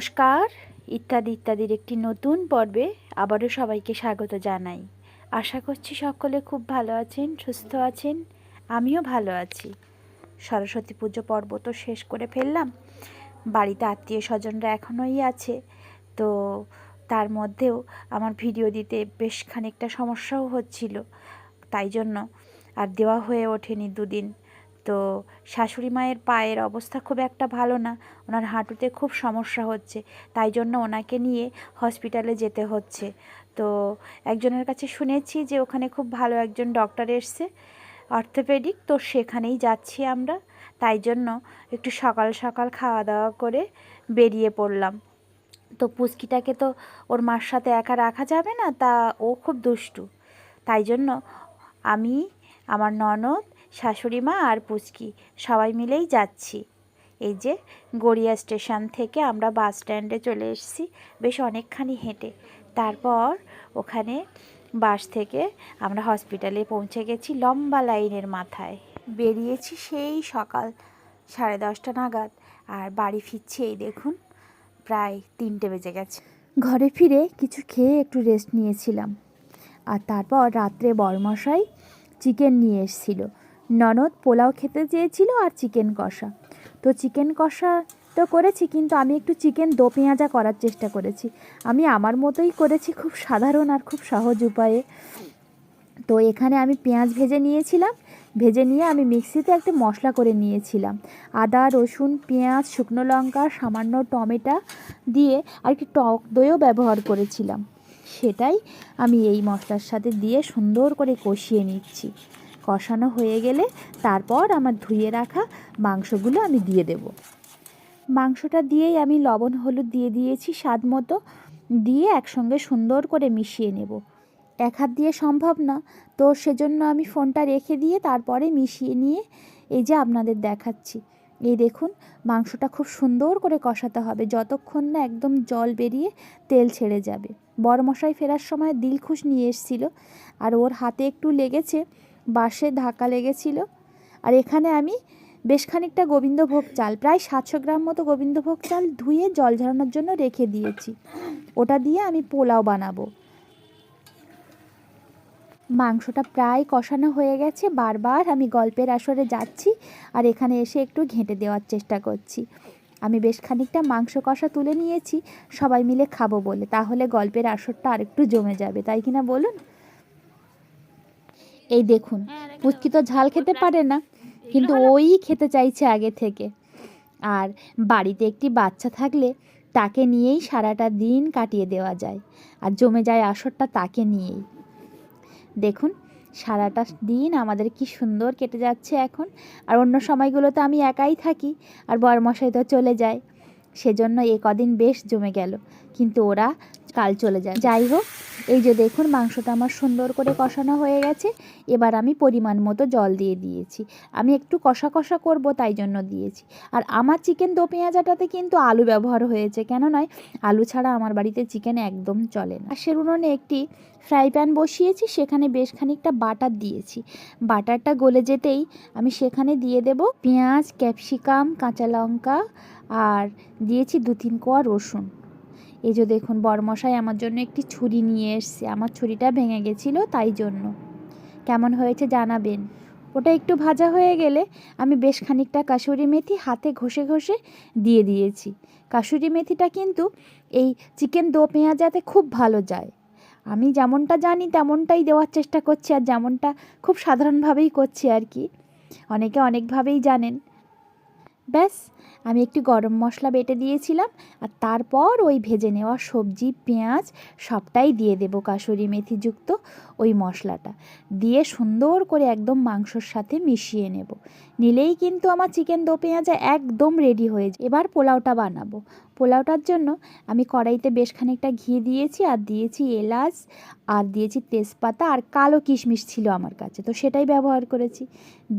নমস্কার। ইত্যাদি ইত্যাদির একটি নতুন পর্বে আবারও সবাইকে স্বাগত জানাই। আশা করছি সকলে খুব ভালো আছেন, সুস্থ আছেন। আমিও ভালো আছি। সরস্বতী পুজো পর্ব তো শেষ করে ফেললাম। বাড়িতে আত্মীয় স্বজনরা এখনোই আছে, তো তার মধ্যেও আমার ভিডিও দিতে বেশ খানিকটা সমস্যাও হচ্ছিল, তাই জন্য আর দেওয়া হয়ে ওঠেনি দুদিন। তো শাশুড়ি মায়ের পায়ের অবস্থা খুব একটা ভালো না, ওনার হাঁটুতে খুব সমস্যা হচ্ছে, তাই জন্য ওনাকে নিয়ে হসপিটালে যেতে হচ্ছে। তো একজনের কাছে শুনেছি যে ওখানে খুব ভালো একজন ডক্টর এসছে, অর্থোপেডিক, তো সেখানেই যাচ্ছি আমরা। তাই জন্য একটু সকাল সকাল খাওয়া দাওয়া করে বেরিয়ে পড়লাম। তো পুচকিটাকে তো ওর মার সাথে একা রাখা যাবে না, তা ও খুব দুষ্টু, তাই জন্য আমি, আমার ননদ, শাশুড়ি মা আর পুচকি সবাই মিলেই যাচ্ছি। এই যে গড়িয়া স্টেশন থেকে আমরা বাস স্ট্যান্ডে চলে এসেছি, বেশ অনেকখানি হেঁটে। তারপর ওখানে বাস থেকে আমরা হসপিটালে পৌঁছে গেছি লম্বা লাইনের মাথায়। বেরিয়েছি সেই সকাল 10:30 নাগাদ, আর বাড়ি ফিরছি এই দেখুন প্রায় 3টে বেজে গেছে। ঘরে ফিরে কিছু খেয়ে একটু রেস্ট নিয়েছিলাম, আর তারপর রাত্রে বরমশাই চিকেন নিয়ে এসেছিল। ননদ পোলাও খেতে চেয়েছিল আর চিকেন কষা। তো চিকেন কষা তো করেছি, কিন্তু আমি একটু চিকেন দো পেঁয়াজা করার চেষ্টা করেছি। আমি আমার মতোই করেছি, খুব সাধারণ আর খুব সহজ উপায়ে। তো এখানে আমি পেঁয়াজ ভেজে নিয়েছিলাম, ভেজে নিয়ে আমি মিক্সিতে একটা মশলা করে নিয়েছিলাম। আদা, রসুন, পেঁয়াজ, শুকনো লঙ্কা, সামান্য টমেটো দিয়ে আর একটু টক দইও ব্যবহার করেছিলাম। সেটাই আমি এই মশলার সাথে দিয়ে সুন্দর করে কষিয়ে নিচ্ছি। কষানো হয়ে গেলে তারপর আমার ধুয়ে রাখা মাংসগুলো আমি দিয়ে দেব। মাংসটা দিয়েই আমি লবণ হলুদ দিয়ে দিয়েছি স্বাদ মতো, দিয়ে একসঙ্গে সুন্দর করে মিশিয়ে নেব। এক হাত দিয়ে সম্ভব না, তো সেজন্য আমি ফোনটা রেখে দিয়ে তারপরে মিশিয়ে নিয়ে এই যে আপনাদের দেখাচ্ছি। এই দেখুন, মাংসটা খুব সুন্দর করে কষাতে হবে যতক্ষণ না একদম জল বেরিয়ে তেল ছেড়ে যাবে। বড়মশাই ফেরার সময় দিলখুশ নিয়ে এসেছিল, আর ওর হাতে একটু লেগেছে, বাঁশে ধাক্কা লেগেছিল। আর এখানে আমি বেশ খানিকটা গোবিন্দভোগ চাল, প্রায় 700 গ্রাম মতো গোবিন্দভোগ চাল ধুয়ে জল ঝরানোর জন্য রেখে দিয়েছি। ওটা দিয়ে আমি পোলাও বানাবো। মাংসটা প্রায় কষানো হয়ে গেছে, বারবার আমি গল্পের আসরে যাচ্ছি আর এখানে এসে একটু ঘেঁটে দেওয়ার চেষ্টা করছি। আমি বেশ খানিকটা মাংস কষা তুলে নিয়েছি সবাই মিলে খাবো বলে, তাহলে গল্পের আসরটা আরেকটু জমে যাবে, তাই কিনা বলুন? এই দেখুন, পুচকি তো ঝাল খেতে পারে না, কিন্তু ওই খেতে চাইছে আগে থেকে। আর বাড়িতে একটি বাচ্চা থাকলে তাকে নিয়েই সারাটা দিন কাটিয়ে দেওয়া যায়, আর জমে যায় আসরটা তাকে নিয়েই। দেখুন সারাটা দিন আমাদের কি সুন্দর কেটে যাচ্ছে এখন। আর অন্য সময়গুলোতে আমি একাই থাকি আর বরমশাই তো চলে যায়, সেজন্য এ কদিন বেশ জমে গেল, কিন্তু ওরা কাল চলে যায়। যাই হোক, এই যে দেখুন মাংসটা আমার সুন্দর করে কষানো হয়ে গেছে। এবার আমি পরিমাণ মতো জল দিয়ে দিয়েছি। আমি একটু কষা কষা করব তাই জন্য দিয়েছি। আর আমার চিকেন দো পেঁয়াজাটাতে কিন্তু আলু ব্যবহার হয়েছে, কেন নয়, আলু ছাড়া আমার বাড়িতে চিকেন একদম চলে না। পাশের উনুনে একটি ফ্রাই প্যান বসিয়েছি, সেখানে বেশ খানিকটা বাটার দিয়েছি। বাটারটা গলে যেতেই আমি সেখানে দিয়ে দেব পেঁয়াজ, ক্যাপসিকাম, কাঁচা লঙ্কা, আর দিয়েছি 2-3 কোয়া রসুন। এই যে দেখুন বরমশাই আমার জন্য একটি ছুরি নিয়ে এসছে, আমার ছুরিটা ভেঙে গেছিলো, তাই জন্য। কেমন হয়েছে জানাবেন। ওটা একটু ভাজা হয়ে গেলে আমি বেশ খানিকটা কাসুরি মেথি হাতে ঘষে ঘষে দিয়ে দিয়েছি। কাসুরি মেথিটা কিন্তু এই চিকেন দো পেঁয়াজাতে খুব ভালো যায়। আমি যেমনটা জানি তেমনটাই দেওয়ার চেষ্টা করছি, আর যেমনটা খুব সাধারণভাবেই করছি আর কি, অনেকে অনেকভাবেই জানেন। ব্যাস, আমি একটু গরম মশলা বেটে দিয়েছিলাম, আর তারপর ওই ভেজে নেওয়া সবজি, পেঁয়াজ সবটাই দিয়ে দেবো কাসুরি মেথিযুক্ত ওই মশলাটা দিয়ে সুন্দর করে একদম মাংসর সাথে মিশিয়ে নেব। নিলেই কিন্তু আমার চিকেন দো পেঁয়াজা একদম রেডি হয়ে যায়। এবার পোলাওটা বানাবো। পোলাওটার জন্য আমি কড়াইতে বেশ খানিকটা ঘি দিয়েছি, আর দিয়েছি এলাচ, আর দিয়েছি তেজপাতা, আর কালো কিশমিশ ছিল আমার কাছে, তো সেটাই ব্যবহার করেছি।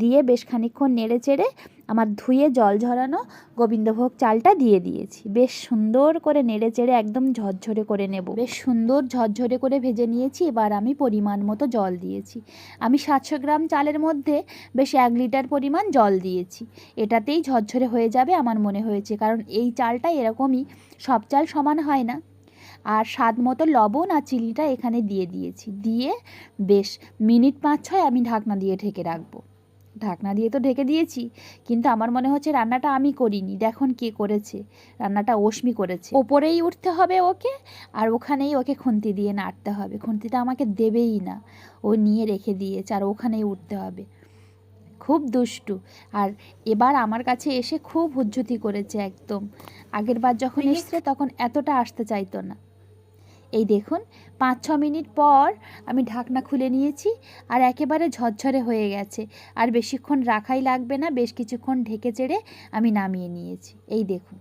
দিয়ে বেশ খানিকক্ষণ নেড়ে চেড়ে আমার ধুয়ে জল ঝরানো গোবিন্দভোগ চালটা দিয়ে দিয়েছি। বেশ সুন্দর করে নেড়ে চেড়ে একদম ঝরঝরে করে নেব। বেশ সুন্দর ঝরঝরে করে ভেজে নিয়েছি। এবার আমি পরিমাণ মতো জল দিয়েছি। আমি 700 গ্রাম চালের মধ্যে বেশ 1 লিটার পরিমাণ জল দিয়েছি। এটাতেই ঝরঝরে হয়ে যাবে আমার মনে হয়েছে, কারণ এই চালটা এরকমই, সব চাল সমান হয় না। আর স্বাদ মতো লবণ আর চিনিটা এখানে দিয়ে দিয়েছি। দিয়ে বেশ মিনিট 5-6 আমি ঢাকনা দিয়ে ঢেকে রাখবো। ঢাকনা দিয়ে তো ঢেকে দিয়েছি, কিন্তু আমার মনে হচ্ছে রান্নাটা আমি করিনি। দেখুন কে করেছে, রান্নাটা অশ্মি করেছে। ওপরেই উঠতে হবে ওকে, আর ওখানেই ওকে খুন্তি দিয়ে নাড়তে হবে। খুন্তিটা আমাকে দেবেই না, ও নিয়ে রেখে দিয়েছে, আর ওখানেই উঠতে হবে। খুব দুষ্টু। আর এবার আমার কাছে এসে খুব হুজ্জুতি করেছে একদম। আগের বার যখন এসছে তখন এতটা আসতে চাইতো না। এই দেখুন 5-6 মিনিট পর আমি ঢাকনা খুলে নিয়েছি, আর একেবারে ঝরঝরে হয়ে গেছে। আর বেশিক্ষণ রাখাই লাগবে না, বেশ কিছুক্ষণ ঢেকে চেড়ে আমি নামিয়ে নিয়েছি। এই দেখুন।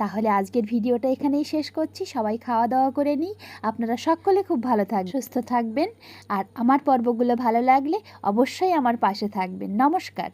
তাহলে আজকের ভিডিওটা এখানেই শেষ করছি। সবাই খাওয়া দাওয়া করে নিই। আপনারা সকলে খুব ভালো থাকবেন, সুস্থ থাকবেন। আর আমার পর্বগুলো ভালো লাগলে অবশ্যই আমার পাশে থাকবেন। নমস্কার।